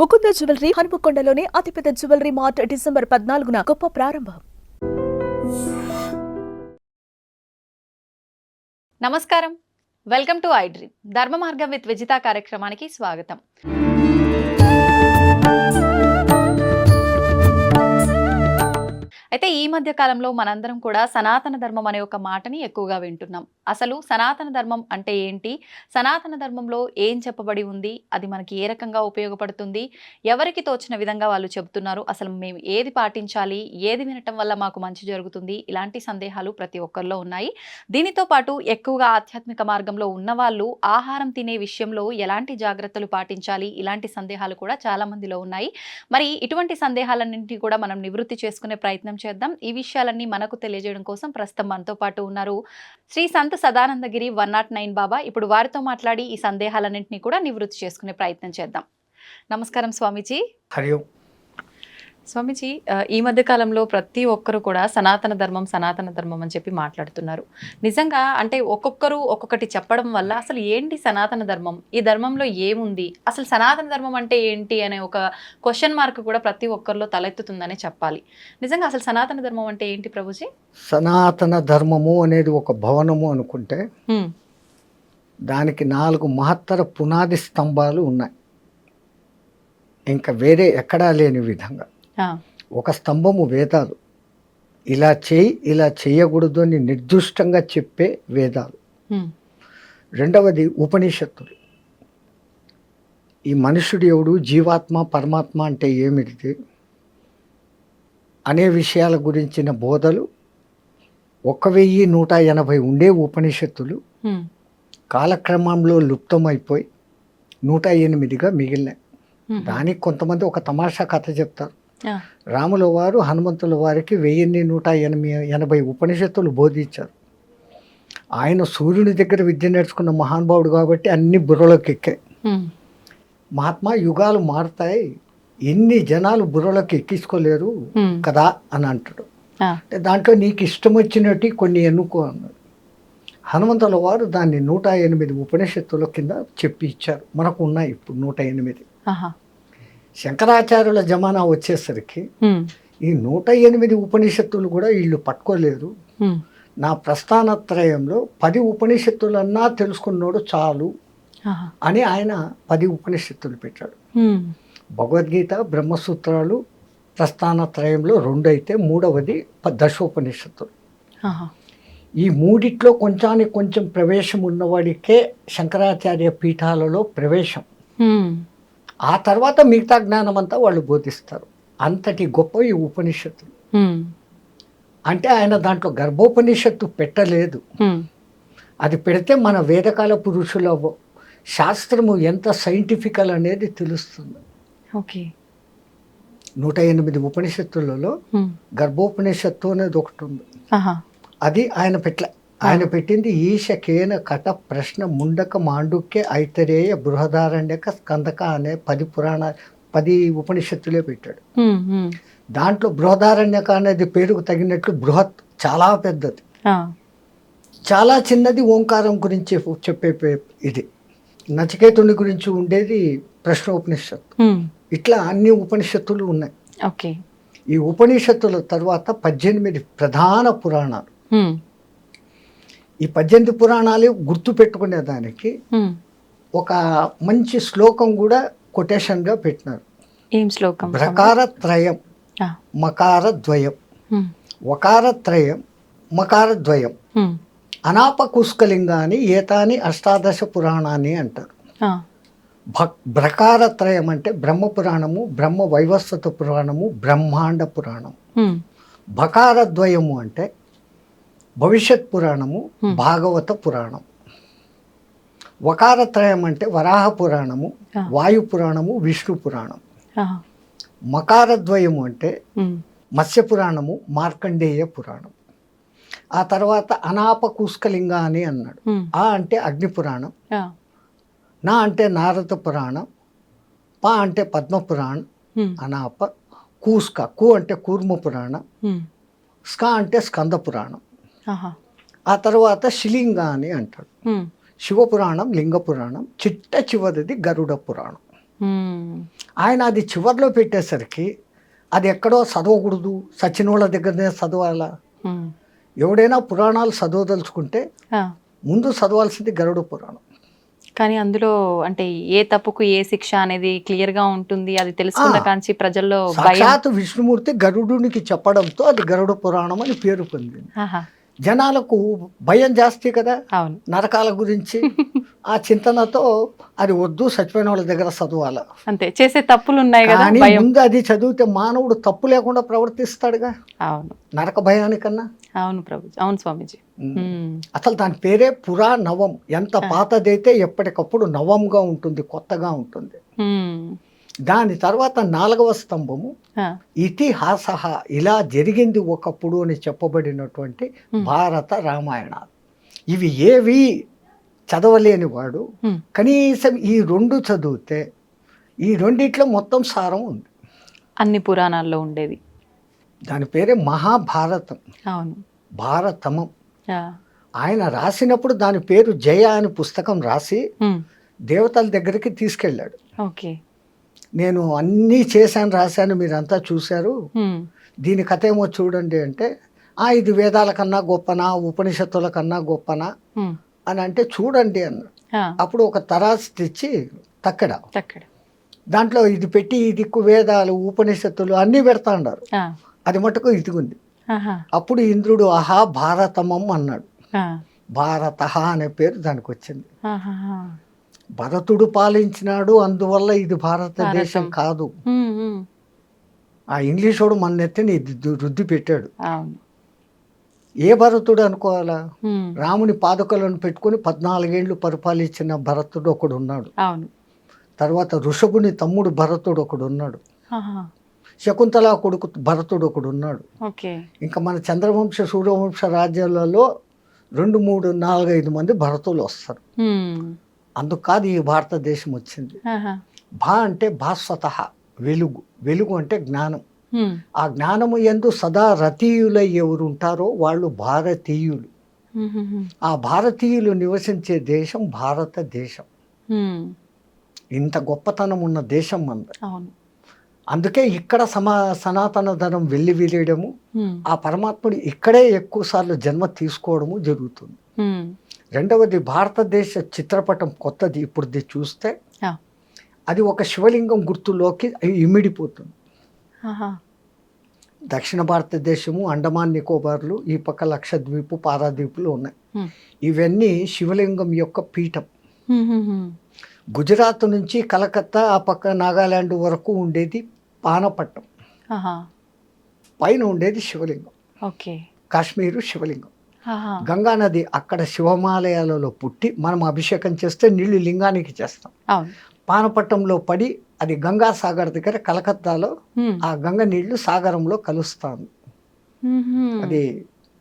Mukunda jewellery హనుమకొండలోని అతిపెద్ద jewellery mart December 14న గొప్ప ప్రారంభం. నమస్కారం, వెల్కమ్ టు ఐ డ్రీమ్. ధర్మ మార్గం విత్ విజిత కార్యక్రమానికి స్వాగతం. అయితే ఈ మధ్య కాలంలో మనందరం కూడా సనాతన ధర్మం అనే ఒక మాటని ఎక్కువగా వింటున్నాం. అసలు సనాతన ధర్మం అంటే ఏంటి, సనాతన ధర్మంలో ఏం చెప్పబడి ఉంది, అది మనకి ఏ రకంగా ఉపయోగపడుతుంది, ఎవరికి తోచిన విధంగా వాళ్ళు చెబుతున్నారు, అసలు మేము ఏది పాటించాలి, ఏది వినటం వల్ల మాకు మంచి జరుగుతుంది, ఇలాంటి సందేహాలు ప్రతి ఒక్కరిలో ఉన్నాయి. దీనితో పాటు ఎక్కువగా ఆధ్యాత్మిక మార్గంలో ఉన్నవాళ్ళు ఆహారం తినే విషయంలో ఎలాంటి జాగ్రత్తలు పాటించాలి, ఇలాంటి సందేహాలు కూడా చాలా మందిలో ఉన్నాయి. మరి ఇటువంటి సందేహాలన్నింటినీ కూడా మనం నివృత్తి చేసుకునే ప్రయత్నం చేద్దాం. ఈ విషయాలన్నీ మనకు తెలియజేయడం కోసం ప్రస్తుతం మనతో పాటు ఉన్నారు శ్రీ సంత్ సదానందగిరి 109 బాబా. ఇప్పుడు వారితో మాట్లాడి ఈ సందేహాలన్నింటినీ కూడా నివృత్తి చేసుకునే ప్రయత్నం చేద్దాం. నమస్కారం స్వామీజీ. హరి ఓం. స్వామీజీ, ఈ మధ్య కాలంలో ప్రతి ఒక్కరు కూడా సనాతన ధర్మం అని చెప్పి మాట్లాడుతున్నారు. నిజంగా అంటే ఒక్కొక్కరు ఒక్కొక్కటి చెప్పడం వల్ల అసలు ఏంటి సనాతన ధర్మం, ఈ ధర్మంలో ఏముంది, అసలు సనాతన ధర్మం అంటే ఏంటి అనే ఒక క్వశ్చన్ మార్క్ కూడా ప్రతి ఒక్కరిలో తలెత్తుతుందనే చెప్పాలి. నిజంగా అసలు సనాతన ధర్మం అంటే ఏంటి ప్రభుజీ? సనాతన ధర్మము అనేది ఒక భవనము అనుకుంటే దానికి 4 మహత్తర పునాది స్తంభాలు ఉన్నాయి, ఇంకా వేరే ఎక్కడా లేని విధంగా. ఒక స్తంభము వేదాలు, ఇలా చేయి ఇలా చేయకూడదు అని నిర్దిష్టంగా చెప్పే వేదాలు. రెండవది ఉపనిషత్తులు, ఈ మనుషుడు ఎవడు, జీవాత్మ పరమాత్మ అంటే ఏమిటి అనే విషయాల గురించిన బోధలు 1180 ఉండే ఉపనిషత్తులు కాలక్రమంలో లుప్తమైపోయి 108గా మిగిలినాయి. దానికి కొంతమంది ఒక తమాషా కథ చెప్తారు. రాముల వారు హనుమంతుల వారికి 1180 ఉపనిషత్తులు బోధించారు. ఆయన సూర్యుని దగ్గర విద్య నేర్చుకున్న మహానుభావుడు కాబట్టి అన్ని బుర్రలోకి ఎక్కాయి. మహాత్మా, యుగాలు మారుతాయి, ఎన్ని జనాలు బుర్రలోకి ఎక్కించుకోలేరు కదా అని అంటాడు. దాంట్లో నీకు ఇష్టం వచ్చినట్టు కొన్ని ఎన్నుకో అన్నాడు. హనుమంతుల వారు దాన్ని 108 ఉపనిషత్తుల కింద చెప్పి ఇచ్చారు. మనకు ఉన్నాయి ఇప్పుడు 108. శంకరాచార్యుల జమానా వచ్చేసరికి ఈ 108 ఉపనిషత్తులు కూడా వీళ్ళు పట్టుకోలేరు. నా ప్రస్థానత్రయంలో 10 ఉపనిషత్తులన్నా తెలుసుకున్నాడు చాలు అని ఆయన 10 ఉపనిషత్తులు పెట్టాడు. భగవద్గీత, బ్రహ్మసూత్రాలు ప్రస్థానత్రయంలో 2 అయితే 3వది దశోపనిషత్తులు. ఈ మూడిట్లో కొంచానికి కొంచెం ప్రవేశం ఉన్నవాడికే శంకరాచార్య పీఠాలలో ప్రవేశం. ఆ తర్వాత మిగతా జ్ఞానం అంతా వాళ్ళు బోధిస్తారు. అంతటి గొప్ప ఈ ఉపనిషత్తులు. అంటే ఆయన దాంట్లో గర్భోపనిషత్తు పెట్టలేదు. అది పెడితే మన వేదకాల పురుషుల శాస్త్రము ఎంత సైంటిఫికల్ అనేది తెలుస్తుంది. 108 ఉపనిషత్తులలో గర్భోపనిషత్తు అనేది ఒకటి ఉంది. అది ఆయన ఆయన పెట్టింది ఈశకేన కట ప్రశ్న ముండక మాండుక్య ఐతరేయ బృహదారణ్యక స్కందక అనే 10 ఉపనిషత్తులే పెట్టాడు. దాంట్లో బృహదారణ్యక అనేది పేరుకు తగినట్లు బృహత్ చాలా పెద్దది, చాలా చిన్నది ఓంకారం గురించి చెప్పే ఇది. నచికేతుని గురించి ఉండేది ప్రశ్నోపనిషత్తు. ఇట్లా అన్ని ఉపనిషత్తులు ఉన్నాయి. ఈ ఉపనిషత్తుల తర్వాత 18 ప్రధాన పురాణాలు. ఈ 18 పురాణాలు గుర్తు పెట్టుకునేదానికి ఒక మంచి శ్లోకం కూడా కొటేషన్గా పెట్టినారు. ఏం శ్లోకం? ప్రకారత్రయం మకారద్వయం, వకారత్రయం మకారద్వయం, అనాపకుష్కలింగాని ఏతాని 18 పురాణాన్ని అంటారు. ప్రకారత్రయం అంటే బ్రహ్మపురాణము, బ్రహ్మ వైవస్వత పురాణము, బ్రహ్మాండ పురాణం. భకారద్వయము అంటే భవిష్యత్ పురాణము, భాగవత పురాణం. వకారత్రయం అంటే వరాహ పురాణము, వాయు పురాణము, విష్ణు పురాణం. మకారద్వయము అంటే మత్స్య పురాణము, మార్కండేయ పురాణం. ఆ తర్వాత అనాపకుష్కలింగ అని అన్నాడు. ఆ అంటే అగ్ని పురాణం, నా అంటే నారద పురాణం, పా అంటే పద్మ పురాణం, అనాప. కూస్క, కు అంటే కూర్మ పురాణం, స్క అంటే స్కంద పురాణం. ఆ తర్వాత శిలింగ అని అంటాడు. శివపురాణం, లింగ పురాణం, చిట్ట చివరిది గరుడ పురాణం. ఆయన అది చివర్లో పెట్టేసరికి అది ఎక్కడో చదవకూడదు, సచినోళ్ళ దగ్గరనే చదవాలా. ఎవడైనా పురాణాలు చదవదలుచుకుంటే ముందు చదవాల్సింది గరుడ పురాణం. కానీ అందులో అంటే ఏ తప్పుకు ఏ శిక్ష అనేది క్లియర్ గా ఉంటుంది, అది తెలుసుకున్న కాంచి ప్రజల్లో సాక్షాత్ విష్ణుమూర్తి గరుడునికి చెప్పడంతో అది గరుడ పురాణం అని పేరు పొందింది. జనాలకు భయం జాస్తి కదా అవును నరకాల గురించి, ఆ చింతనతో అది వద్దు, చచ్చిపోయిన వాళ్ళ దగ్గర చదవాలా. అంతే, చేసే తప్పులు ఉన్నాయి కదా, కానీ భయం. ముందు అది చదివితే మానవుడు తప్పు లేకుండా ప్రవర్తిస్తాడుగా అవును నరక భయానికన్నా. అవును ప్రభు, అవును స్వామీజీ. అసలు దాని పేరే పురా నవం. ఎంత పాతదైతే ఎప్పటికప్పుడు నవంగా ఉంటుంది, కొత్తగా ఉంటుంది. దాని తర్వాత 4వ స్తంభము ఇతిహాస, ఇలా జరిగింది ఒకప్పుడు అని చెప్పబడినటువంటి భారత రామాయణాలు. ఇవి ఏవి చదవలేని వాడు కనీసం ఈ 2 చదివితే ఈ రెండిట్లో మొత్తం సారం ఉంది. అన్ని పురాణాల్లో ఉండేది. దాని పేరే మహాభారతం. అవును, భారతమం. ఆయన రాసినప్పుడు దాని పేరు జయ అని పుస్తకం రాసి దేవతల దగ్గరికి తీసుకెళ్ళాడు. ఓకే, నేను అన్నీ చేశాను, రాశాను, మీరంతా చూశారు, దీని కథ ఏమో చూడండి అంటే, ఇది వేదాల కన్నా గొప్పనా, ఉపనిషత్తుల కన్నా గొప్పనా అని అంటే, చూడండి అన్న. అప్పుడు ఒక తరాసు తెచ్చి తక్కడ దాంట్లో ఇది పెట్టి, ఈ దిక్కు వేదాలు ఉపనిషత్తులు అన్నీ పెడతా ఉన్నారు, అది మటుకు ఇదిగుంది. అప్పుడు ఇంద్రుడు ఆహా భారతమం అన్నాడు. భారత అనే పేరు దానికి వచ్చింది. భరతుడు పాలించినాడు, అందువల్ల ఇది భారతదేశం కాదు. ఆ ఇంగ్లీషోడు మన నెత్తిని రుద్ది పెట్టాడు. ఏ భరతుడు అనుకోవాలా? రాముని పాదుకలను పెట్టుకుని 14 ఏళ్ళు పరిపాలించిన భరతుడు ఒకడు ఉన్నాడు. తర్వాత ఋషభుని తమ్ముడు భరతుడు ఒకడు ఉన్నాడు. శకుంతల కొడుకు భరతుడు ఒకడు ఉన్నాడు. ఇంకా మన చంద్రవంశ సూర్యవంశ రాజ్యాలలో 2, 3, 4, 5 మంది భరతులు వస్తారు. అందుకు కాదు ఈ భారతదేశం వచ్చింది. భా అంటే భాస్వత, వెలుగు. వెలుగు అంటే జ్ఞానం. ఆ జ్ఞానము యందు సదా రతీయులై ఎవరు ఉంటారో వాళ్ళు భారతీయులు. ఆ భారతీయులు నివసించే దేశం భారతదేశం. ఇంత గొప్పతనం ఉన్న దేశం మనది. అందుకే ఇక్కడ సనాతన ధనం వెళ్ళి వీలేయడము, ఆ పరమాత్ముడు ఇక్కడే ఎక్కువ సార్లు జన్మ తీసుకోవడము జరుగుతుంది. రెండవది, భారతదేశ చిత్రపటం కొత్తది. ఇప్పుడు చూస్తే అది ఒక శివలింగం గుర్తులోకి ఇమిడిపోతుంది. దక్షిణ భారతదేశము, అండమాన్ నికోబార్లు, ఈ పక్క లక్షద్వీపు, పారాదీపులు ఉన్నాయి. ఇవన్నీ శివలింగం యొక్క పీఠం. గుజరాత్ నుంచి కలకత్తా, ఆ పక్క నాగాలాండ్ వరకు ఉండేది పానపట్టం. పైన ఉండేది శివలింగం. కాశ్మీరు శివలింగం. గంగా నది అక్కడ శివమాలయాలలో పుట్టి మనం అభిషేకం చేస్తే నీళ్లు లింగానికి చేస్తాం. పానపట్టంలో పడి అది గంగా సాగర్ దగ్గర కలకత్తాలో ఆ గంగ నీళ్లు సాగరంలో కలుస్తాను. అది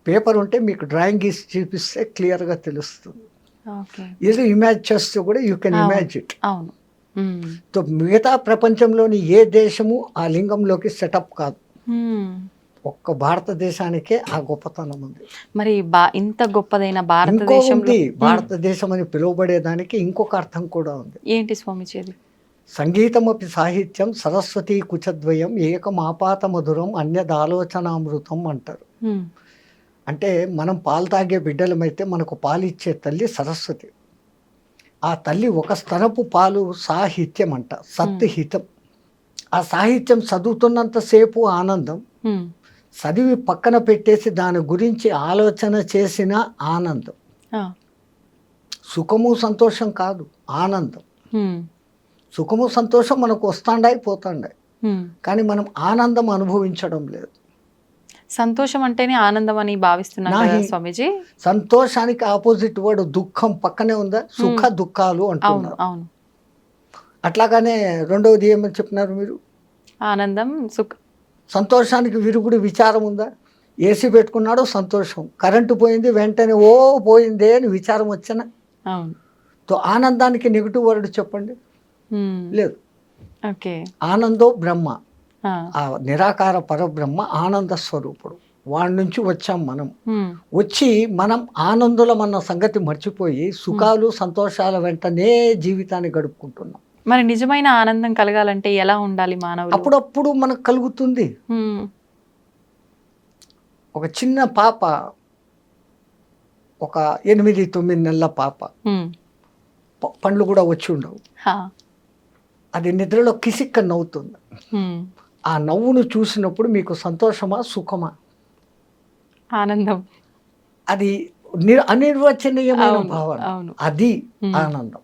పేపర్ ఉంటే మీకు డ్రాయింగ్ గీసి చూపిస్తే క్లియర్గా తెలుస్తుంది. ఇది ఇమాజిన్ చేస్తే కూడా యూ కెన్ ఇమాజిన్. సో మిగతా ప్రపంచంలోని ఏ దేశము ఆ లింగంలోకి సెటప్ కాదు. ఒక్క భారతదేశానికే ఆ గొప్పతనం ఉంది. మరి ఇంత గొప్పదైన భారతదేశం భారతదేశం అని పిలువబడేదానికి ఇంకొక అర్థం కూడా ఉంది. ఏంటి స్వామిజీ? సంగీతమపి సాహిత్యం సరస్వతీ కుచద్వయం ఏకమాపాత మధురం అన్యదాలోచనామృతం అంటారు. అంటే మనం పాలు తాగే బిడ్డలమైతే మనకు పాలు ఇచ్చే తల్లి సరస్వతి. ఆ తల్లి ఒక స్తనపు పాలు సాహిత్యం అంట, సత్హితం. ఆ సాహిత్యం చదువుతున్నంతసేపు ఆనందం, చదివి పక్కన పెట్టేసి దాని గురించి ఆలోచన చేసిన ఆనందం. సుఖము సంతోషం కాదు, ఆనందం. సుఖము సంతోషం మనకు వస్తాండాయి పోతాండాయి, కానీ మనం ఆనందం అనుభవించడం లేదు. సంతోషం అంటేనే ఆనందం అని భావిస్తున్నాను స్వామీజీ. సంతోషానికి ఆపోజిట్ వర్డ్ దుఃఖం పక్కనే ఉందా? సుఖ దుఃఖాలు అంటున్నారు. అట్లాగానే రెండవది ఏమని చెప్పినారు మీరు? ఆనందం, సుఖ. సంతోషానికి విరుగుడు విచారం ఉందా? ఏసీ పెట్టుకున్నాడు సంతోషం, కరెంటు పోయింది వెంటనే ఓ పోయిందే అని విచారం వచ్చిన. ఆనందానికి నెగిటివ్ వర్డ్ చెప్పండి, లేదు. ఆనందో బ్రహ్మ, ఆ నిరాకార పరబ్రహ్మ ఆనంద స్వరూపుడు. వాడి నుంచి వచ్చాం మనం. వచ్చి మనం ఆనందులం అన్న సంగతి మర్చిపోయి సుఖాలు సంతోషాల వెంటనే జీవితాన్ని గడుపుకుంటున్నాం. మరి నిజమైన ఆనందం కలగాలంటే ఎలా ఉండాలి మానవులు? అప్పుడప్పుడు మనకు కలుగుతుంది. హ్మ్. ఒక చిన్న పాప, ఒక 8, 9 నెలల పాప, హ్మ్. పండ్లు కూడా వచ్చి ఉండవు. హా. అది నిద్రలో కిసిక్క నవ్వుతుంది. హ్మ్. ఆ నవ్వును చూసినప్పుడు మీకు సంతోషమా, సుఖమా? ఆనందం. అది అనిర్వచనీయమైన అవును, భావన. అవును. అది హ్మ్. ఆనందం.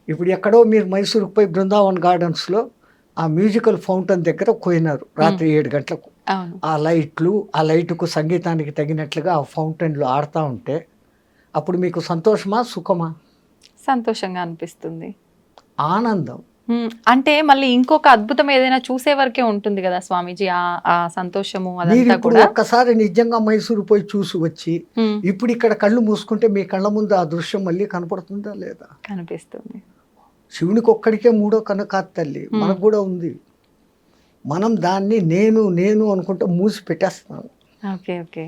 ఇప్పుడు ఎక్కడో మీరు మైసూరుకు పోయి బృందావన్ గార్డెన్స్లో ఆ మ్యూజికల్ ఫౌంటైన్ దగ్గర పోయినారు రాత్రి 7 గంటలకు. అవును. ఆ లైటుకు సంగీతానికి తగినట్లుగా ఆ ఫౌంటైన్లో ఆడుతూ ఉంటే అప్పుడు మీకు సంతోషమా, సుఖమా? సంతోషంగా అనిపిస్తుంది. ఆనందం. అంటే మళ్ళీ ఇంకొక అద్భుతం ఏదైనా చూసే వరకే ఉంటుంది కదా స్వామీజీ, ఆ సంతోషము మీరు అదంతా ఇప్పుడు కూడా. ఒక్కసారి నిజంగా మైసూరు పోయి చూసి వచ్చి హ్మ్. ఇప్పుడు ఇక్కడ కళ్ళు మూసుకుంటే మీ కళ్ళ ముందు ఆ దృశ్యం మళ్ళీ కనపడుతుందా లేదా? కనిపిస్తుంది. శివునికి ఒక్కడికే మూడో కన్ను కాదు తల్లి, మనకు కూడా ఉంది. మనం దాన్ని నేను అనుకుంటే మూసి పెట్టేస్తాం. Okay, okay.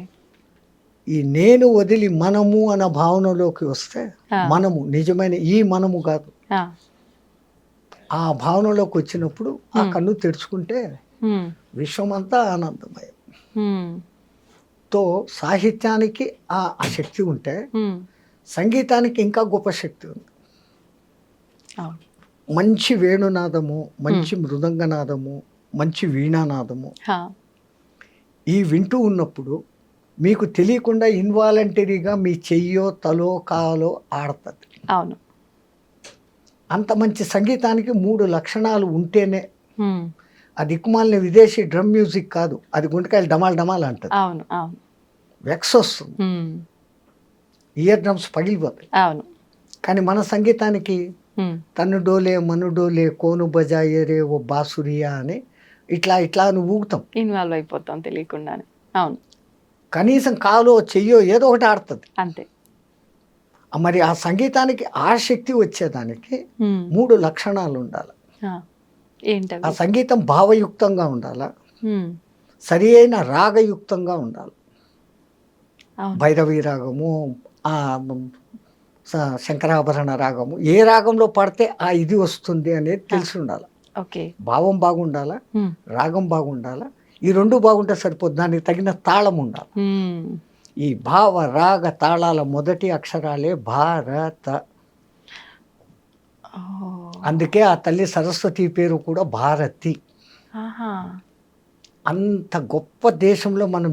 ఈ నేను వదిలి మనము అన్న భావనలోకి వస్తే ఆ. మనము నిజమైన ఈ మనము కాదు. ఆ. ఆ భావనలోకి వచ్చినప్పుడు ఆ కన్ను తెరుచుకుంటే హ్మ్. విశ్వమంతా ఆనందమయం. హ్మ్. తో సాహిత్యానికి ఆ శక్తి ఉంటే హ్మ్. సంగీతానికి ఇంకా గొప్ప శక్తి ఉంది. అవును. మంచి వేణునాదము, మంచి మృదంగనాదము, మంచి వీణానాదము హా. ఈ వింటూ ఉన్నప్పుడు మీకు తెలియకుండా ఇన్వాలంటరీగా మీ చెయ్యో తలో కాలో ఆడుతుంది. అవును. అంత మంచి సంగీతానికి 3 లక్షణాలు ఉంటేనే. హ్మ్. ఆ దిక్కుమాలిన విదేశీ డ్రమ్ మ్యూజిక్ కాదు, అది గుంటకాయలు డమాల్ డమాల్ అంటది, అవును, అవును. వెక్స్ వస్తుంది, హ్మ్. ఇయర్ డ్రమ్స్ పగిలిపోతాయి. అవును. కానీ మన సంగీతానికి హ్మ్. తను డోలే మను డోలే కోను బజాయే రే ఓ బాసురియా అని ఇట్లా నువ్వు ఊగుతాం. ఇన్వాల్వ్ అయిపోతాం తెలియకుండానే. అవును. కనీసం కాలో చెయ్యో ఏదో ఒకటి ఆడుతుంది. అంతే. మరి ఆ సంగీతానికి ఆ శక్తి వచ్చేదానికి హ్మ్. 3 లక్షణాలు ఉండాలి. ఆ. ఏంటవి? ఆ సంగీతం భావయుక్తంగా ఉండాలి, హ్మ్. సరి అయిన రాగయుక్తంగా ఉండాలి. అవును. భైరవి రాగము, ఆ శంకరాభరణ రాగము, ఏ రాగంలో పడితే ఆ ఇది వస్తుంది అనేది తెలిసి ఉండాలి. ఓకే. భావం బాగుండాలా, హ్మ్. రాగం బాగుండాలా, ఈ 2 బాగుంటే సరిపోదు, దానికి తగిన తాళం ఉండాలి. హ్మ్. ఈ భావ రాగ తాళాల మొదటి అక్షరాలే భారత. ఓహ్! అందుకే ఆ తల్లి సరస్వతి పేరు కూడా భారతి. ఆహా! అంత గొప్ప దేశంలో మనం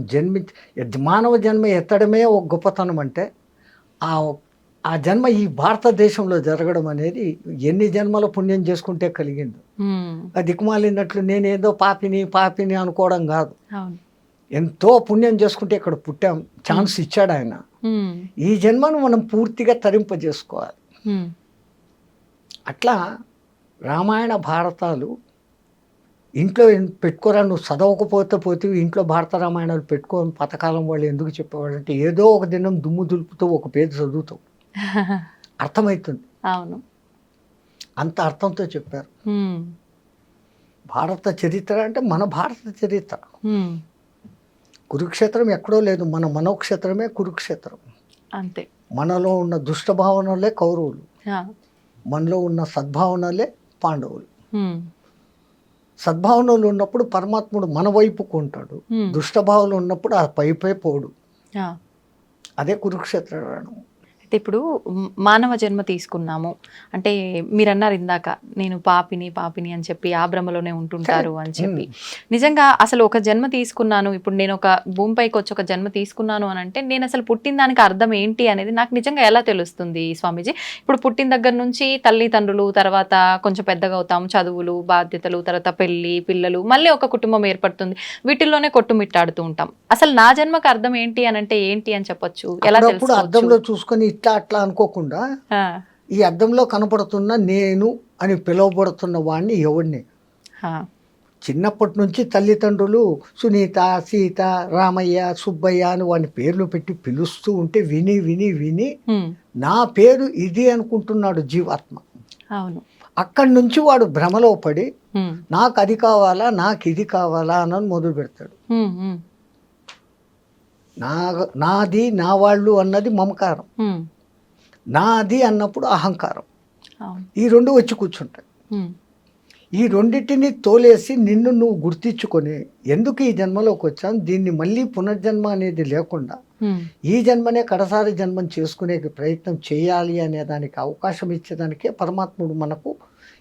మానవ జన్మ ఎత్తడమే ఒక గొప్పతనం అంటే ఆ ఆ జన్మ ఈ భారతదేశంలో జరగడం అనేది ఎన్ని జన్మల పుణ్యం చేసుకుంటే కలిగింది. హ్మ్. ఆ దిక్కుమాలినట్లు నేనేదో పాపిని అనుకోవడం కాదు. అవును. ఎంతో పుణ్యం చేసుకుంటే ఇక్కడ పుట్టాం, ఛాన్స్ ఇచ్చాడు ఆయన. హ్మ్. ఈ జన్మను మనం పూర్తిగా తరింపజేసుకోవాలి. హ్మ్. అట్లా రామాయణ భారతాలు ఇంట్లో పెట్టుకోరా, నువ్వు చదవకపోతే పోతే ఇంట్లో భారత రామాయణాలు పెట్టుకోని పథకాలం వాళ్ళు ఎందుకు చెప్పేవాడు అంటే ఏదో ఒక దినం దుమ్ము దులుపుతూ ఒక పేరు చదువుతావు, అర్థమవుతుంది. అవును. అంత అర్థంతో చెప్పారు. హ్మ్. భారత చరిత్ర అంటే మన భారత చరిత్ర. హ్మ్. కురుక్షేత్రం ఎక్కడో లేదు, మన మనోక్షేత్రమే కురుక్షేత్రం. అంతే. మనలో ఉన్న దుష్ట భావనలే కౌరవులు, ఆ. మనలో ఉన్న సద్భావనలే పాండవులు. హ్మ్. సద్భావనలు ఉన్నప్పుడు పరమాత్ముడు మన వైపుకు ఉంటాడు, హ్మ్. దుష్టభావనలు ఉన్నప్పుడు ఆ పైపై పోడు. ఆ. అదే కురుక్షేత్ర రణం. అయితే ఇప్పుడు మానవ జన్మ తీసుకున్నాము అంటే మీరన్నారు ఇందాక, నేను పాపిని అని చెప్పి ఆ భ్రమలోనే ఉంటుంటారు అని చెప్పి. నిజంగా అసలు ఒక జన్మ తీసుకున్నాను, ఇప్పుడు నేను ఒక భూమిపైకి వచ్చి ఒక జన్మ తీసుకున్నాను అని అంటే నేను అసలు పుట్టిన దానికి అర్థం ఏంటి అనేది నాకు నిజంగా ఎలా తెలుస్తుంది స్వామీజీ? ఇప్పుడు పుట్టిన దగ్గర నుంచి తల్లిదండ్రులు, తర్వాత కొంచెం పెద్దగా అవుతాం, చదువులు, బాధ్యతలు, తర్వాత పెళ్లి, పిల్లలు, మళ్ళీ ఒక కుటుంబం ఏర్పడుతుంది, వీటిల్లోనే కొట్టుమిట్టాడుతూ ఉంటాం. అసలు నా జన్మకు అర్థం ఏంటి అని అంటే ఏంటి అని చెప్పొచ్చు, ఎలా అప్పుడప్పుడు తెలుసుకోవచ్చు? అద్దంలో చూసుకొని అట్లా అనుకోకుండా ఆ. ఈ అద్దంలో కనపడుతున్న నేను అని పిలువబడుతున్న వాడిని ఎవడిని ఆ. చిన్నప్పటి నుంచి తల్లిదండ్రులు సునీత, సీత, రామయ్య, సుబ్బయ్య అని వాడిని పేర్లు పెట్టి పిలుస్తూ ఉంటే విని విని విని హ్మ్. నా పేరు ఇది అనుకుంటున్నాడు జీవాత్మ. అవును. అక్కడి నుంచి వాడు భ్రమలో పడి హ్మ్. నాకు అది కావాలా, నాకు ఇది కావాలా అని మొదలు పెడతాడు. హ్మ్. హ్మ్. నాది, నా వాళ్ళు అన్నది మమకారం, హ్మ్. నాది అన్నప్పుడు అహంకారం. అవును. ఈ రెండు వచ్చి కూర్చుంటాయి. ఈ రెండింటిని తోలేసి నిన్ను నువ్వు గుర్తించుకొని ఎందుకు ఈ జన్మలోకి వచ్చాను, దీన్ని మళ్ళీ పునర్జన్మ అనేది లేకుండా ఈ జన్మనే కడసారి జన్మం చేసుకునే ప్రయత్నం చేయాలి అనే దానికి అవకాశం ఇచ్చేదానికే పరమాత్ముడు మనకు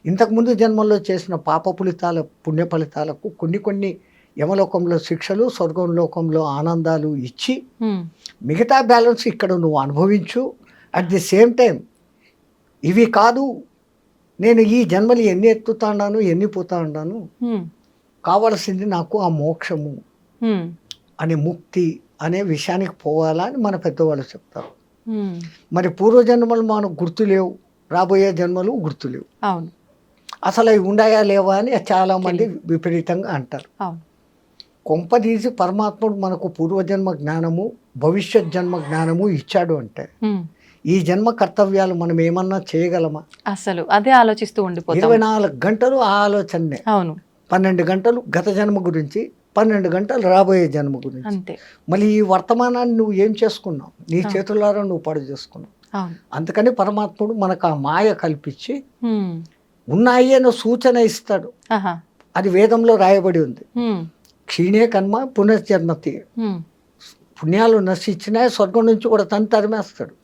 ఇంతకుముందు జన్మల్లో చేసిన పాప ఫలితాల పుణ్య ఫలితాలకు కొన్ని యమలోకంలో శిక్షలు, స్వర్గంలోకంలో ఆనందాలు ఇచ్చి మిగతా బ్యాలెన్స్ ఇక్కడ నువ్వు అనుభవించు. అట్ ది సేమ్ టైం ఇవి కాదు, నేను ఈ జన్మలు ఎన్ని ఎత్తుతాను ఎన్ని పోతా ఉన్నాను, కావలసింది నాకు ఆ మోక్షము అనే ముక్తి అనే విషయానికి పోవాలా అని మన పెద్దవాళ్ళు చెప్తారు. మరి పూర్వజన్మలు మనకు గుర్తులేవు, రాబోయే జన్మలు గుర్తులేవు. అవును. అసలు అవి ఉన్నాయా లేవా అని చాలామంది విపరీతంగా అంటారు. కొంపదీసి పరమాత్ముడు మనకు పూర్వజన్మ జ్ఞానము భవిష్యత్ జన్మ జ్ఞానము ఇచ్చాడు అంటే ఈ జన్మ కర్తవ్యాలు మనం ఏమన్నా చేయగలమా? అసలు అదే ఆలోచిస్తూ ఉండిపోతాం. 24 గంటలు ఆ ఆలోచనే. అవును. 12 గంటలు గత జన్మ గురించి, 12 గంటలు రాబోయే జన్మ గురించి. అంతే. మళ్ళీ ఈ వర్తమానాన్ని నువ్వు ఏం చేసుకున్నావు? నీ చేతులారా నువ్వు పాడు చేసుకున్నావు. అందుకని పరమాత్ముడు మనకు ఆ మాయ కల్పించి ఉన్నాయి అన్న సూచన ఇస్తాడు. అది వేదంలో రాయబడి ఉంది. క్షీణే కర్మ పునర్జన్మతి. పుణ్యాలు నశించినా స్వర్గం నుంచి కూడా తరిమేస్తాడు.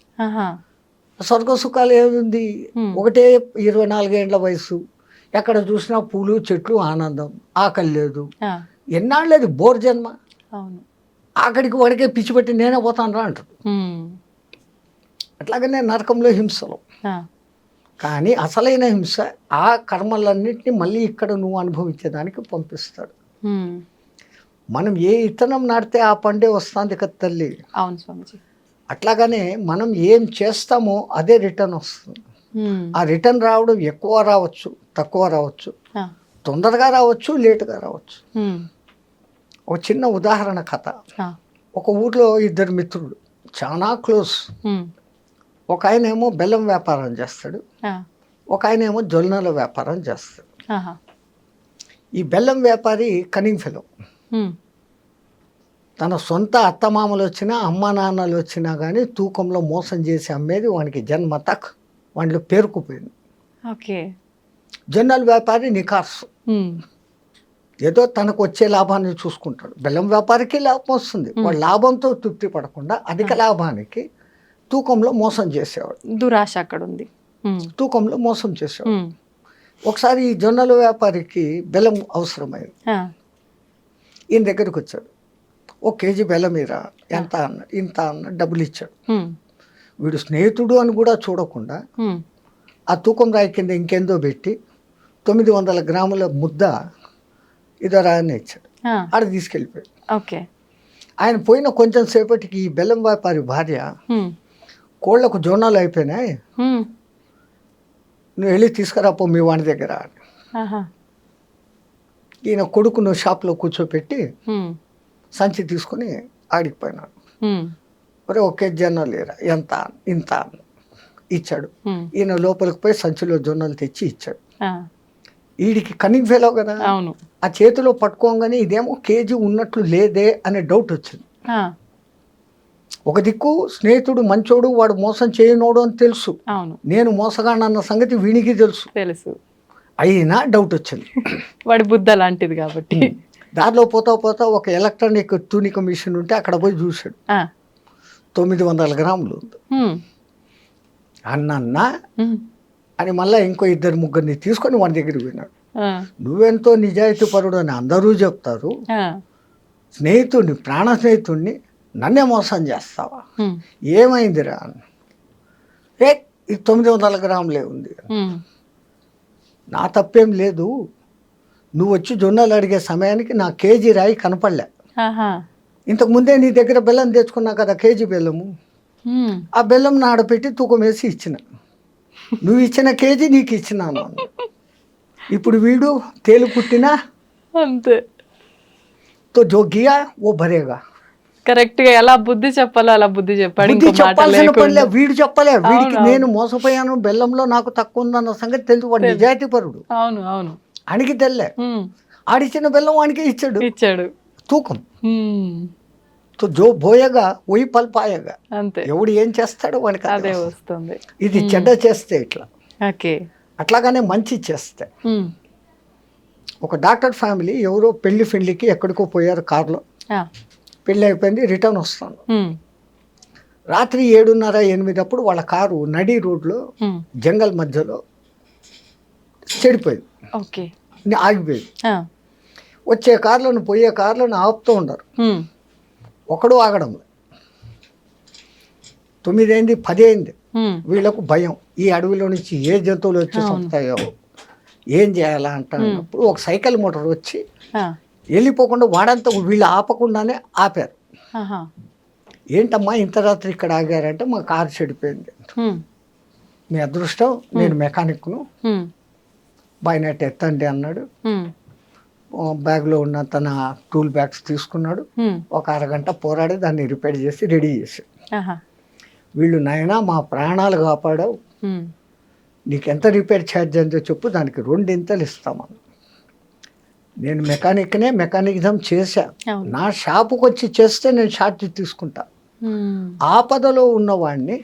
స్వర్గ సుఖాలు ఏముంది? ఒకటే 24 ఏండ్ల వయసు, ఎక్కడ చూసినా పూలు చెట్లు ఆనందం, ఆకలి లేదు. ఎన్నాళ్ళది బోర్ జన్మ. ఆఖడికి వాడికే పిచ్చి పెట్టి నేనే పోతాను రా అంటాడు. అట్లాగనే నరకంలో హింసలు. కానీ అసలైన హింస ఆ కర్మలన్నింటినీ మళ్ళీ ఇక్కడ నువ్వు అనుభవించేదానికి పంపిస్తాడు. మనం ఏ ఇత్తనం నాటితే ఆ పండే వస్తుంది కదా తల్లి. అవును స్వామిజీ. అట్లాగనే మనం ఏం చేస్తామో అదే రిటర్న్ వస్తుంది. ఆ రిటర్న్ రావడం ఎక్కువ రావచ్చు, తక్కువ రావచ్చు, తొందరగా రావచ్చు, లేటుగా రావచ్చు. ఒక చిన్న ఉదాహరణ కథ. ఒక ఊర్లో 2 మిత్రులు చాలా క్లోజ్. ఒక ఆయన ఏమో బెల్లం వ్యాపారం చేస్తాడు, ఒక ఆయన ఏమో జొన్నల వ్యాపారం చేస్తాడు. ఈ బెల్లం వ్యాపారి కనింగ్ ఫెలో. తన సొంత అత్తమామలు వచ్చినా అమ్మ నాన్నలు వచ్చినా కానీ తూకంలో మోసం చేసి అమ్మేది వానికి జన్మ తక్ వాటిలో పేరుకుపోయింది. జొన్నల వ్యాపారి నికార్సు, ఏదో తనకు వచ్చే లాభాన్ని చూసుకుంటాడు. బెల్లం వ్యాపారికి లాభం వస్తుంది, వాడు లాభంతో తృప్తి పడకుండా అధిక లాభానికి తూకంలో మోసం చేసేవాడు. దురాశ అక్కడ ఉంది. తూకంలో మోసం చేసేవాడు. ఒకసారి ఈ జొన్నల వ్యాపారికి బెల్లం అవసరమైంది. ఈయన దగ్గరికి వచ్చాడు. 1 కేజీ బెల్లం మీరా ఎంత అన్న, ఇంత అన్న, డబ్బులు ఇచ్చాడు. వీడు స్నేహితుడు అని కూడా చూడకుండా ఆ తూకం రాయి కింద ఇంకెందో పెట్టి 900 గ్రాముల ముద్ద ఇదో రాయని ఇచ్చాడు. ఆడ తీసుకెళ్ళిపోయాడు. ఆయన పోయిన కొంచెం సేపటికి ఈ బెల్లం వ్యాపారి భార్య, కోళ్లకు జొన్నలు అయిపోయినాయి, నువ్వు వెళ్ళి తీసుకురాపో మీ వాడి దగ్గర. ఈయన కొడుకును షాప్లో కూర్చోపెట్టి సంచి తీసుకుని ఆడికిపోయినాడు. ఒరే 1 కేజీ జొన్నలు లేరా, ఎంత, ఇంత ఇచ్చాడు. ఈయన లోపలికి పోయి సంచిలో జొన్నలు తెచ్చి ఇచ్చాడు. వీడికి కనింగ్ ఫెలో కదా, ఆ చేతిలో పట్టుకోగానే ఇదేమో కేజీ ఉన్నట్లు లేదే అనే డౌట్ వచ్చింది. ఒక దిక్కు స్నేహితుడు మంచోడు, వాడు మోసం చేయనోడు అని తెలుసు, నేను మోసగానన్న సంగతి వీనికి తెలుసు. అయినా డౌట్ వచ్చింది. వాడి బుద్ధ లాంటిది కాబట్టి. దారిలో పోతా ఒక ఎలక్ట్రానిక్ తూనిక మిషన్ ఉంటే అక్కడ పోయి చూశాడు. 900 గ్రాములు ఉంది. అన్న అని మళ్ళీ ఇంకో 2-3 తీసుకొని వాడి దగ్గరికి పోయినాడు. నువ్వెంతో నిజాయితీ పరుడు అని అందరూ చెప్తారు, స్నేహితుడిని, ప్రాణ స్నేహితుడిని నన్నే మోసం చేస్తావా, ఏమైందిరా? ఏ 900 గ్రాములే ఉంది, నా తప్పేం లేదు, నువ్వు వచ్చి జొన్నలు అడిగే సమయానికి నా కేజీ రాయి కనపడలే, ఇంతకు ముందే నీ దగ్గర బెల్లం తెచ్చుకున్నా కదా కేజీ బెల్లము, ఆ బెల్లం ఆడపెట్టి తూకం వేసి ఇచ్చిన, నువ్వు ఇచ్చిన కేజీ నీకు ఇచ్చినాను. ఇప్పుడు వీడు తేలు పుట్టినా అంతే, తో జో గియా ఓ భరేగా. కరెక్ట్ గా ఎలా బుద్ధి చెప్పాలో అలా బుద్ధి చెప్పాడు. బుద్ధి చెప్పాల్సిన పనిలే, వీడు చెప్పలే, వీడికి నేను మోసపోయాను, బెల్లంలో నాకు తక్కువ ఉందన్న సంగతి తెలుసు. వాడు నిజాయితీ పరుడు. అవును అడిగి తెల్లే, ఆడిచ్చిన బెల్లం వానికి ఇచ్చాడు తూకం. తో జో బోయగా ఒయి పల్పాయగా. అంతే, ఎవడు ఏం చేస్తాడో వానికి అదే వస్తుంది. ఇది చెడ్డ చేస్తే ఇట్లా ఓకే. అట్లాగానే మంచి చేస్తే. ఒక డాక్టర్ ఫ్యామిలీ ఎవరో పెళ్లికి ఎక్కడికో పోయారు కారులో, పెళ్ళి అయిపోయింది, రిటర్న్ వస్తాను. రాత్రి 7:30, 8 అప్పుడు వాళ్ళ కారు నడి రోడ్లో జంగల్ మధ్యలో చెడిపోయింది. ఓకే. ఆగిపోయింది. వచ్చే కార్లను పోయే కార్లను ఆపుతూ ఉండరు, ఒకడు ఆగడం. 9 అయింది, 10 అయింది, వీళ్ళకు భయం, ఈ అడవిలో నుంచి ఏ జంతువులు వచ్చి చంపుతాయో, ఏం చేయాలా అంటున్నప్పుడు ఒక సైకిల్ మోటార్ వచ్చి వెళ్ళిపోకుండా వాడంతా వీళ్ళు ఆపకుండానే ఆపారు. ఏంటమ్మా ఇంత రాత్రి ఇక్కడ ఆగారంటే మా కారు చెడిపోయింది. మీ అదృష్టం, నేను మెకానిక్ను, బాయ్నెట్ ఎత్తండి అన్నాడు. బ్యాగ్లో ఉన్న తన టూల్ బ్యాగ్స్ తీసుకున్నాడు. ఒక అరగంట పోరాడి దాన్ని రిపేర్ చేసి రెడీ చేశాడు. వీళ్ళు నాయనా మా ప్రాణాలు కాపాడావు, నీకెంత రిపేర్ ఛార్జ్ అందో చెప్పు, దానికి 2 ఇస్తామని. నేను మెకానిక్నే, మెకానిజం చేశా, నా షాపుకి వచ్చి చేస్తే నేను ఛార్జ్ తీసుకుంటా. ఆపదలో ఉన్నవాడిని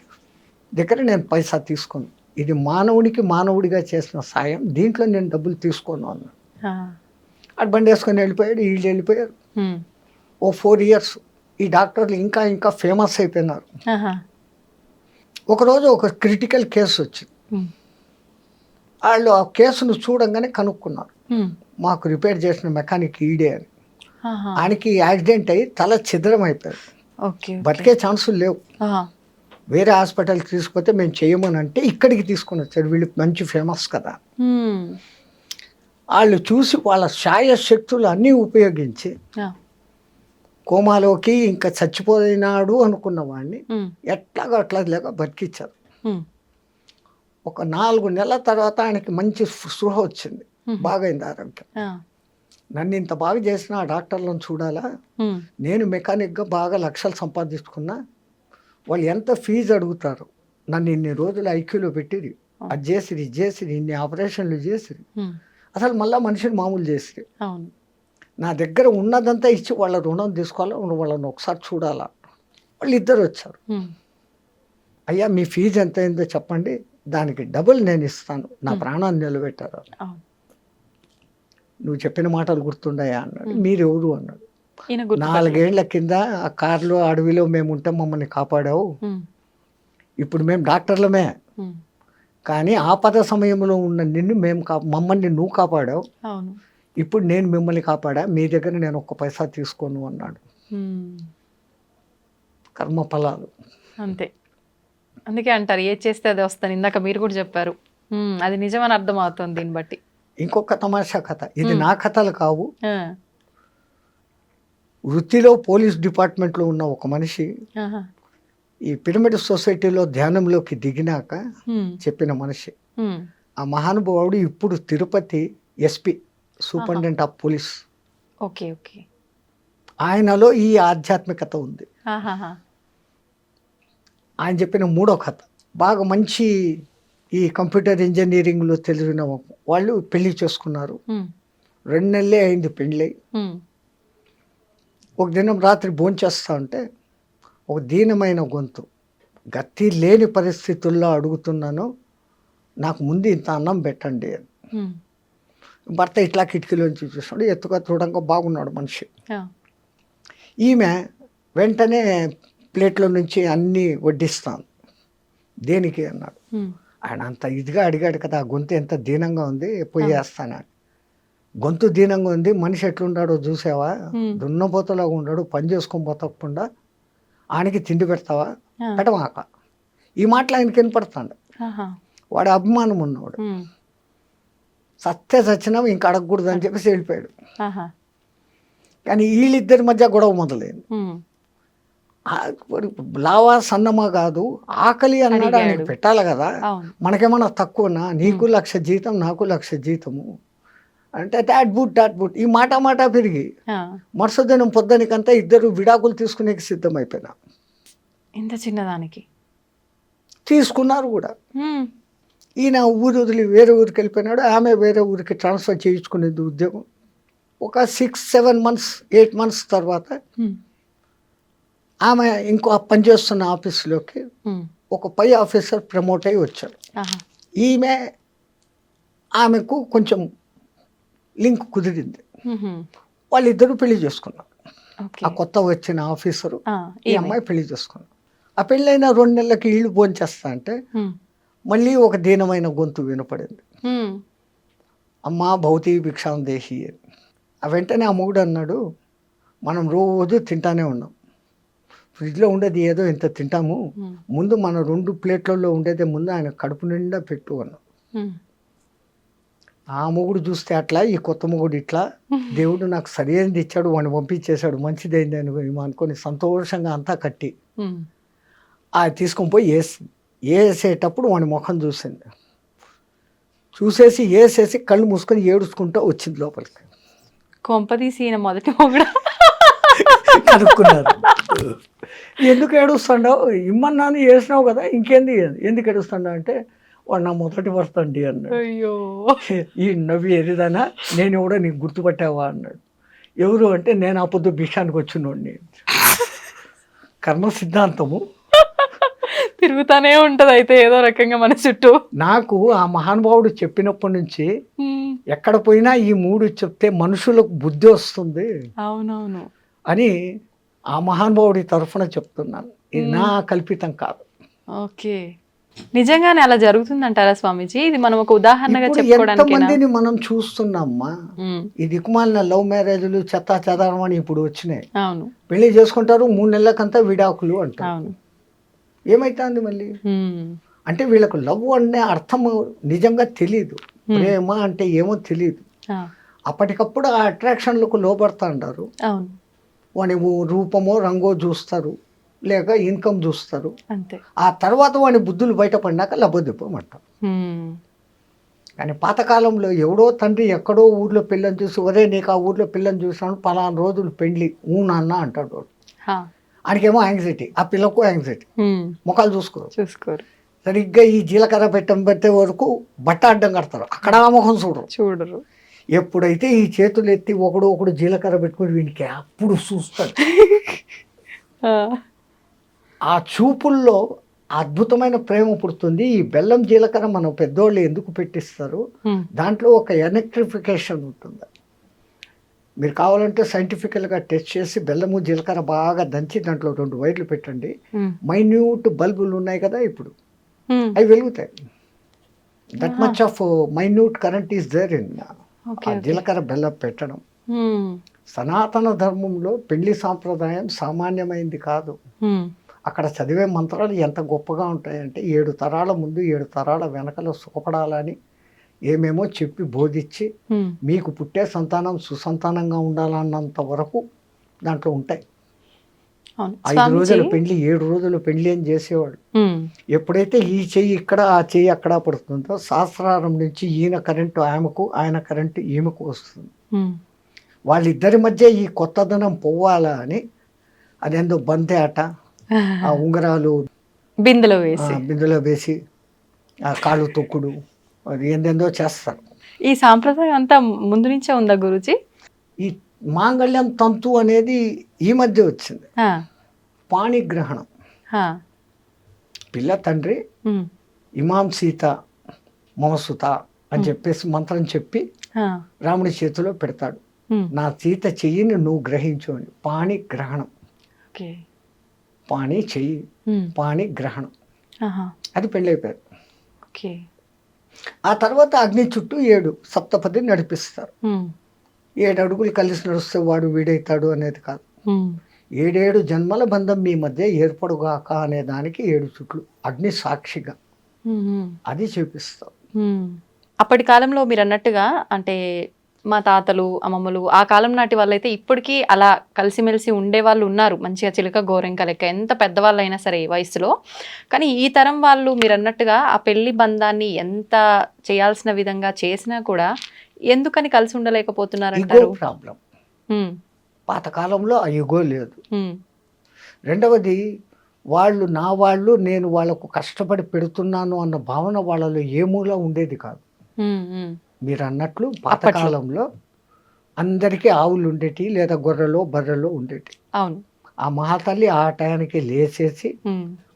దగ్గర నేను పైసా తీసుకోను, ఇది మానవుడికి మానవుడిగా చేసిన సాయం, దీంట్లో నేను డబ్బులు తీసుకోను అన్నాడు. అటు బండి వేసుకొని వెళ్ళిపోయాడు, వీళ్ళు వెళ్ళిపోయారు. ఓ 4 years ఈ డాక్టర్లు ఇంకా ఇంకా ఫేమస్ అయిపోయినారు. ఒకరోజు ఒక క్రిటికల్ కేసు వచ్చింది. వాళ్ళు ఆ కేసును చూడంగానే కనుక్కున్నారు, మాకు రిపేర్ చేసిన మెకానిక్ ఈడే అని. ఆయనకి యాక్సిడెంట్ అయ్యి తల ఛిద్రం అయిపోయాడు, బతికే ఛాన్సులు లేవు. వేరే హాస్పిటల్కి తీసుకుపోతే మేము చేయమని అంటే ఇక్కడికి తీసుకొని వచ్చారు. వీళ్ళు మంచి ఫేమస్ కదా. వాళ్ళు చూసి వాళ్ళ శాయశక్తులు అన్నీ ఉపయోగించి కోమాలోకి ఇంకా చచ్చిపోయినాడు అనుకున్న వాడిని ఎట్లాగో అట్లా లేక బతికిచ్చారు. ఒక 4 నెలల తర్వాత ఆయనకి మంచి స్పృహ వచ్చింది, బాగైంది ఆరోగ్యం. నన్ను ఇంత బాగా చేసిన ఆ డాక్టర్లను చూడాలా, నేను మెకానిక్గా బాగా లక్షలు సంపాదించుకున్నా, వాళ్ళు ఎంత ఫీజు అడుగుతారు, నన్ను ఇన్ని రోజులు ఐక్యూలో పెట్టిరి, అది చేసిరి, ఇది చేసిరి, ఇన్ని ఆపరేషన్లు చేసిరి, అసలు మళ్ళీ మనిషిని మామూలు చేసిరి. నా దగ్గర ఉన్నదంతా ఇచ్చి వాళ్ళ రుణం తీసుకోవాలా, వాళ్ళని ఒకసారి చూడాలా. వాళ్ళు 2 వచ్చారు. అయ్యా మీ ఫీజు ఎంత అయిందో చెప్పండి, దానికి డబుల్ నేను ఇస్తాను, నా ప్రాణాన్ని నిలబెట్టారు. నువ్వు చెప్పిన మాటలు గుర్తుండయా అన్నాడు. మీరెవరు అన్నాడు. 4 ఏళ్ల కింద ఆ కారులో అడవిలో మేము ఉంటే మమ్మల్ని కాపాడావు, ఇప్పుడు మేము డాక్టర్లమే, కానీ ఆపద సమయంలో ఉన్న నిన్ను మమ్మల్ని నువ్వు కాపాడావు, ఇప్పుడు నేను మిమ్మల్ని కాపాడా, మీ దగ్గర నేను 1 పైసా తీసుకోను అన్నాడు. కర్మఫలాలు అంతే. అందుకే అంటారు ఏది చేస్తే అది వస్తాను, ఇందాక మీరు కూడా చెప్పారు, అది నిజమని అర్థం అవుతుంది దీన్ని బట్టి. ఇంకొక తమాషా కథ, ఇది నా కథలు కావు. వృత్తిలో పోలీస్ డిపార్ట్మెంట్లో ఉన్న ఒక మనిషి ఈ పిరమిడ్ సొసైటీలో ధ్యానంలోకి దిగినాక చెప్పిన మనిషి. ఆ మహానుభావుడు ఇప్పుడు Tirupati SP, superintendent of police. Okay okay. ఆయనలో ఈ ఆధ్యాత్మికత ఉంది. ఆయన చెప్పిన 3వ కథ బాగా మంచి, ఈ కంప్యూటర్ ఇంజనీరింగ్లో తెలిసిన వాళ్ళు పెళ్లి చేసుకున్నారు. 2 నెలలే అయింది పెళ్ళి. ఒక దినం రాత్రి భోంచేస్తా ఉంటే ఒక దీనమైన గొంతు, గతి లేని పరిస్థితుల్లో అడుగుతున్నాను, నాకు ముందు ఇంత అన్నం పెట్టండి అని. భర్త ఇట్లా కిటికీలోంచి చూసినాడు, ఎత్తుగా చూడంగా బాగున్నాడు మనిషి. ఈమె వెంటనే ప్లేట్లో నుంచి అన్నీ వడ్డిస్తాను. దేనికి అన్నాడు. ఆయన అంత ఇదిగా అడిగాడు కదా, ఆ గొంతు ఎంత దీనంగా ఉంది, పోయేస్తాను. గొంతు దీనంగా ఉంది, మనిషి ఎట్లుంటాడో చూసావా, దున్నపోతలాగా ఉన్నాడు, పని చేసుకొని పోతకుండా ఆయనకి తిండి పెడతావా, పెట్టమాక. ఈ మాటలు ఆయనకి వినపడతాడు. వాడు అభిమానం ఉన్నవాడు, సత్య సచ్చినావు ఇంకా అడగకూడదు అని చెప్పేసి వెళ్ళిపోయాడు. కానీ వీళ్ళిద్దరి మధ్య గొడవ మొదలైంది. లావా సన్నమా కాదు, ఆకలి అన్నాడు, ఆయనకు పెట్టాలి కదా, మనకేమన్నా తక్కువనా, నీకు 1,00,000 జీతం నాకు 1,00,000 జీతము అంటే డాట్ బూట్ ఈ మాట పెరిగి మరుసదినం పొద్దునికంతా ఇద్దరు విడాకులు తీసుకునే సిద్ధమైపోయినా. ఇంత చిన్నదానికి తీసుకున్నారు కూడా. ఈయన ఊరు వదిలి వేరే ఊరికి వెళ్ళిపోయినాడు, ఆమె వేరే ఊరికి ట్రాన్స్ఫర్ చేయించుకునేది ఉద్యోగం. ఒక 6-7 months 8 months తర్వాత ఆమె ఇంకో పనిచేస్తున్న ఆఫీసులోకి ఒక పై ఆఫీసర్ ప్రమోట్ అయ్యి వచ్చాడు. ఈమె ఆమెకు కొంచెం లింక్ కుదిరింది. వాళ్ళిద్దరూ పెళ్లి చేసుకున్నారు. ఓకే. ఆ కొత్త వచ్చిన ఆఫీసరు ఈ ఈమె. అమ్మాయి పెళ్లి చేసుకున్నారు. ఆ పెళ్ళైన 2 నెలలకి ఇళ్ళు భోంచేస్తా అంటే మళ్ళీ ఒక దీనమైన గొంతు వినపడింది. అమ్మా భౌతి భిక్షాం దేహి అని. ఆ వెంటనే ఆ మొగుడు అన్నాడు, మనం రోజు తింటానే ఉన్నాం, ఫ్రిడ్జ్లో ఉండేది ఏదో ఇంత తింటాము, ముందు మన 2 ప్లేట్లలో ఉండేదే ముందు ఆయన కడుపు నిండా పెట్టు అన్నాడు. ఆ మొగుడు చూస్తే అట్లా, ఈ కొత్త మొగుడు ఇట్లా, దేవుడు నాకు సరైనది ఇచ్చాడు, వాడిని పంపించేశాడు, మంచిదైంది అని అనుకొని సంతోషంగా అంతా కట్టి అది తీసుకొని పోయి వేసేటప్పుడు వాడి ముఖం చూసింది. చూసేసి వేసేసి కళ్ళు మూసుకొని ఏడుచుకుంటూ వచ్చింది లోపలికి. కొంపదీసి ఈయన మొదటి మొగుడు. కనుక్కున్నారు. ఎందుకు ఏడుస్తాడావు, ఇమ్మన్నాను వేసినావు కదా, ఇంకేంది ఎందుకు ఏడుస్తాడావు అంటే, వాడు నా మొదటి భర్త అండి అన్నాడు. అయ్యో. ఈ నవ్వి ఎరిదానా, నేను కూడా నీకు గుర్తుపట్టావా అన్నాడు. ఎవరు అంటే, నేను ఆ పొద్దు భిక్షానికి వచ్చినోడిని. కర్మ సిద్ధాంతము తిరుగుతానే ఉంటది అయితే ఏదో రకంగా మన చుట్టూ. నాకు ఆ మహానుభావుడు చెప్పినప్పటి నుంచి ఎక్కడ పోయినా ఈ 3 చెప్తే మనుషులకు బుద్ధి వస్తుంది అవునవును అని ఆ మహానుభావుడి తరఫున చెప్తున్నాను. ఇది నా కల్పితం కాదు. ఓకే. నిజంగానే అలా జరుగుతుందంటారా స్వామీజీ? ఇది మనం ఒక ఉదాహరణగా ఇప్పుడు చెప్పుకోవడానికి. ఎంతమందిని మనం చూస్తున్నామ్మా, ఈ దిక్కుమాలిన లవ్ మ్యారేజ్లు చెత్తా చెదారం అని ఇప్పుడు వచ్చినాయి. అవును. పెళ్లి చేసుకుంటారు, 3 నెలలకంతా విడాకులు అంటారు. అవును. ఏమైతుంది మళ్ళీ అంటే, వీళ్ళకు లవ్ అనే అర్థం నిజంగా తెలియదు, ప్రేమ అంటే ఏమో తెలియదు. అప్పటికప్పుడు ఆ అట్రాక్షన్లకు లోపడతా అంటారు. అవును. వాని రూపమో రంగో చూస్తారు, లేక ఇన్కమ్ చూస్తారు. అంతే. ఆ తర్వాత వాని బుద్ధులు బయటపడినాక లబ్బదిప్పమంటారు. కానీ పాతకాలంలో ఎవడో తండ్రి ఎక్కడో ఊర్లో పిల్లని చూసి, ఒరే నీకు ఆ ఊర్లో పిల్లని చూసినాను, పలానా రోజులు పెళ్లి నాన్న అంటాడు వాడు. ఆయనకేమో యాంగ్జైటీ, ఆ పిల్లకు యాంగ్జైటీ, ముఖాలు చూసుకోరు. సరిగ్గా ఈ జీలకర్ర పెట్టే వరకు బట్ట అడ్డం కడతారు, అక్కడ ఆ ముఖం చూడరు. ఎప్పుడైతే ఈ చేతులు ఎత్తి ఒకడు జీలకర్ర పెట్టుకుని వీనికి అప్పుడు చూస్తాడు. ఆ చూపుల్లో అద్భుతమైన ప్రేమ పుడుతుంది. ఈ బెల్లం జీలకర్ర మన పెద్దోళ్ళు ఎందుకు పెట్టిస్తారు, దాంట్లో ఒక ఎలక్ట్రిఫికేషన్ ఉంటుంది. మీరు కావాలంటే సైంటిఫికల్గా టెస్ట్ చేసి బెల్లము జీలకర్ర బాగా దంచి దాంట్లో 2 వైర్లు పెట్టండి, మైన్యూట్ బల్బులు ఉన్నాయి కదా ఇప్పుడు, అవి వెలుగుతాయి. That much of minute current is there in జీలకర్ర బెల్లం పెట్టడం. సనాతన ధర్మంలో పెళ్లి సాంప్రదాయం సామాన్యమైంది కాదు. అక్కడ చదివే మంత్రాలు ఎంత గొప్పగా ఉంటాయంటే, 7 తరాల ముందు 7 తరాల వెనకలో సుఖపడాలని ఏమేమో చెప్పి బోధించి, మీకు పుట్టే సంతానం సుసంతానంగా ఉండాలన్నంత వరకు దాంట్లో ఉంటాయి. 5 రోజుల పెళ్లి, 7 రోజుల పెళ్లి అని చేసేవాడు. ఎప్పుడైతే ఈ చెయ్యి ఇక్కడ ఆ చెయ్యి అక్కడ పడుతుందో, శాస్త్రారం నుంచి ఈయన కరెంటు ఆమెకు, ఆయన కరెంటు ఈమెకు వస్తుంది. వాళ్ళిద్దరి మధ్య ఈ కొత్తదనం పోవాలా అని అదేందో బంతే ఆట, ఆ ఉంగరాలు బిందెలో వేసి ఆ కాళ్ళు తొక్కుడు, అది ఏందేందో చేస్తారు. ఈ సాంప్రదాయం అంతా ముందు నుంచే ఉందా గురుజీ? ఈ మాంగళ్యం తంతు అనేది ఈ మధ్య వచ్చింది. పాణిగ్రహణం, పిల్ల తండ్రి ఇమాం సీత మమసుత అని చెప్పేసి మంత్రం చెప్పి రాముడి చేతిలో పెడతాడు, నా సీత చెయ్యిని నువ్వు గ్రహించు అని. పాణిగ్రహణం, పాణి చెయ్యి, పాణిగ్రహణం, అది పెళ్ళైపోయారు. ఆ తర్వాత అగ్ని చుట్టూ 7 సప్తపది నడిపిస్తారు. 7 అడుగులు కలిసి నడుస్తే వాడు వీడైతాడు అనేది కాదు. 7 జన్మల బంధం మీ మధ్య ఏర్పడుగాక అనే దానికి 7 చుట్లు అగ్ని సాక్షిగా అది చూపిస్తాం. అప్పటి కాలంలో మీరు అన్నట్టుగా, అంటే మా తాతలు అమ్మమ్మలు ఆ కాలం నాటి వాళ్ళైతే ఇప్పటికీ అలా కలిసిమెలిసి ఉండే వాళ్ళు ఉన్నారు, మంచిగా చిలక గోరెంక లెక్క, ఎంత పెద్దవాళ్ళు అయినా సరే వయసులో. కానీ ఈ తరం వాళ్ళు మీరు అన్నట్టుగా ఆ పెళ్లి బంధాన్ని ఎంత చేయాల్సిన విధంగా చేసినా కూడా ఎందుకని కలిసి ఉండలేకపోతున్నారంటారు? ప్రాబ్లం. పాతకాలంలో ఆ యుగో లేదు. రెండవది, వాళ్ళు నా వాళ్ళు, నేను వాళ్ళకు కష్టపడి పెడుతున్నాను అన్న భావన వాళ్ళలో ఏ మూల ఉండేది కాదు. మీరు అన్నట్లు పాతకాలంలో అందరికీ ఆవులు ఉండేటి, లేదా గొర్రెలో బర్రెలో ఉండేటి. అవును. ఆ మహాతల్లి ఆ టయానికి లేచేసి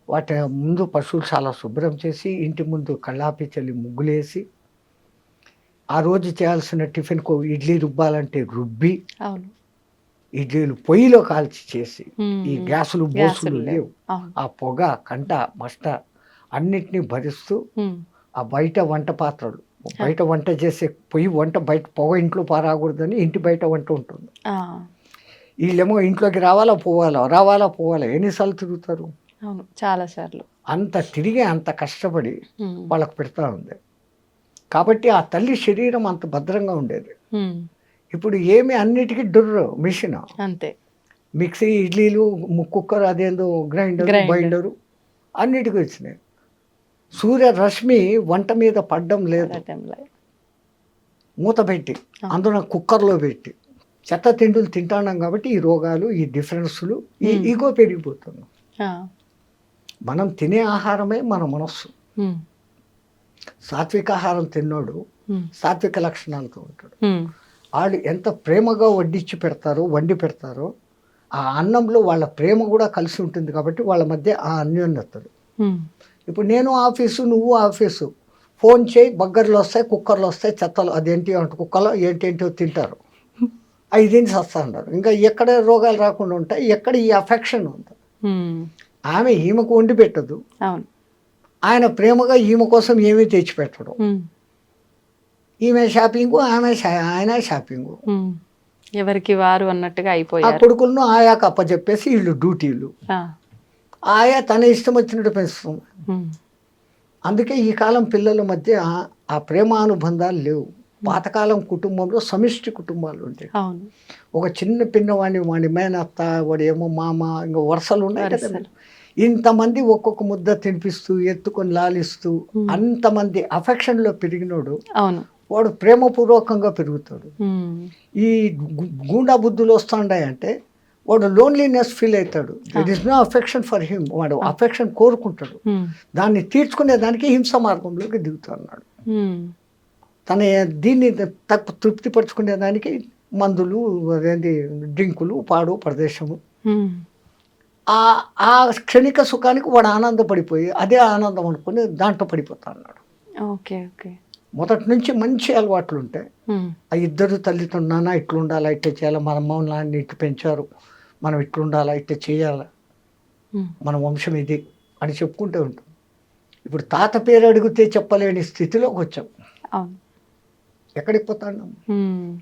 వాటి ముందు పశువులు చాలా శుభ్రం చేసి ఇంటి ముందు కళ్ళాపి చల్లి ముగ్గులేసి ఆ రోజు చేయాల్సిన టిఫిన్కు ఇడ్లీ రుబ్బాలంటే రుబ్బి అవును. ఇడ్లీలు పొయ్యిలో కాల్చి చేసి ఈ ఉమ్. గ్యాసులు బోసులు గ్యాసులు లేవు. లేవు. అవును. ఆ పొగ కంట మస్ట అన్నిటినీ భరిస్తూ ఉమ్. ఆ బయట వంట పాత్రలు బయట వంట చేసే పొయ్యి వంట బయట పొగ ఇంట్లో పారాకూడదని ఇంటి బయట వంట ఉంటుంది. ఆ, వీళ్ళేమో ఇంట్లోకి రావాలా పోవాలా ఎన్నిసార్లు తిరుగుతారు. అవును, చాలా సార్లు. అంత తిరిగి అంత కష్టపడి ఉమ్. వాళ్ళకు పెడతా ఉంది. కాబట్టి ఆ తల్లి శరీరం అంత భద్రంగా ఉండేది. ఉమ్. ఇప్పుడు ఏమి అన్నిటికీ డుర్రు మిషన్, అంతే. మిక్సీ, ఇడ్లీలు, కుక్కర్, అదేందో గ్రైండర్, Grinder. బైండరు అన్నిటికీ వచ్చినాయి. సూర్యరశ్మి వంట మీద పడ్డం లేదు. అదే టైంలో. మూత పెట్టి అందులో కుక్కర్లో పెట్టి చెత్త తిండులు తింటున్నాం కాబట్టి ఈ రోగాలు, ఈ డిఫరెన్స్లు, ఈ ఈగో పెరిగిపోతున్నాం. ఆ. మనం తినే ఆహారమే మన మనస్సు. ఉమ్. సాత్విక ఆహారం తిన్నోడు ఉమ్. సాత్విక లక్షణాలతో ఉంటాడు. ఉమ్. వాళ్ళు ఎంత ప్రేమగా వండి పెడతారో ఆ అన్నంలో వాళ్ళ ప్రేమ కూడా కలిసి ఉంటుంది. కాబట్టి వాళ్ళ మధ్య ఆ అన్యోన్యతలు. ఉమ్. ఇప్పుడు నేను ఆఫీసు, నువ్వు ఆఫీసు, ఫోన్ చేయి, బగ్గర్లు వస్తాయి, కుక్కర్లు వస్తాయి, చెత్తలు అదేంటి అంటే కుక్కలో ఏంటేంటో తింటారు, అవి తిని వస్తా ఉంటారు. ఇంకా ఎక్కడ రోగాలు రాకుండా ఉంటాయి, ఎక్కడ ఈ అఫెక్షన్ ఉంది. ఉమ్. ఆమె ఈమెకు వండి పెట్టదు, అవును. ఆయన ప్రేమగా ఈమె కోసం ఏమీ తెచ్చిపెట్టడు. ఉమ్. ఈమె షాపింగు, ఆయన షాపింగు. ఉమ్. ఎవరికి వారు అన్నట్టుగా ఆ అయిపోయారు. కొడుకులను ఆయాకు అప్పచెప్పేసి వీళ్ళు డ్యూటీలు. ఆ. ఆయా తన ఇష్టం వచ్చినట్టు పెంచుతుంది. ఉమ్. అందుకే ఈ కాలం పిల్లల మధ్య ఆ ప్రేమానుబంధాలు లేవు. పాతకాలం కుటుంబంలో సమిష్టి కుటుంబాలు ఉంటాయి. అవును. ఒక చిన్న పిన్నవాడిని, వాడి మేనత్త, వాడు ఏమో మామ, ఇంకా వరుసలు ఉన్నాయి కదా. వరుసలు. ఇంతమంది ఒక్కొక్క ముద్ద తినిపిస్తూ ఎత్తుకొని లాలిస్తూ అంతమంది అఫెక్షన్లో పెరిగినోడు అవును. వాడు ప్రేమపూర్వకంగా పెరుగుతాడు. ఉమ్. ఈ గూండా బుద్ధులు వస్తుంటాయంటే వాడు లోన్లీనెస్ ఫీల్ అవుతాడు. That is no affection for him. వాడు అఫెక్షన్ కోరుకుంటాడు, ఉమ్. దాన్ని తీర్చుకునే దానికి హింస మార్గంలోకి దిగుతున్నాడు. ఉమ్. తన దీన్ని తృప్తిపరచుకునే దానికి మందులు, అదేంటి డ్రింకులు, పాడు ప్రదేశము. ఉమ్. ఆ క్షణిక సుఖానికి వాడు ఆనందపడిపోయి అదే ఆనందం అనుకుని దాంట్లో పడిపోతా అన్నాడు. ఓకే. ఓకే. మొదటి నుంచి మంచి అలవాట్లు ఉంటాయి. ఉమ్. ఆ ఇద్దరు తల్లిదండ్రులు, నాన్న ఇట్లా ఉండాలా, ఇట్లా చేయాలా, మన అమ్మ నాన్న ఇట్లా పెంచారు, మనం ఇట్లా ఉండాలా, ఇట్లా చేయాలా, ఉమ్. మన వంశం ఇది అని చెప్పుకుంటూ ఉంటాం. ఇప్పుడు తాత పేరు అడిగితే చెప్పలేని స్థితిలోకి వచ్చాం. అవును. ఎక్కడికి పోతాం? ఉమ్.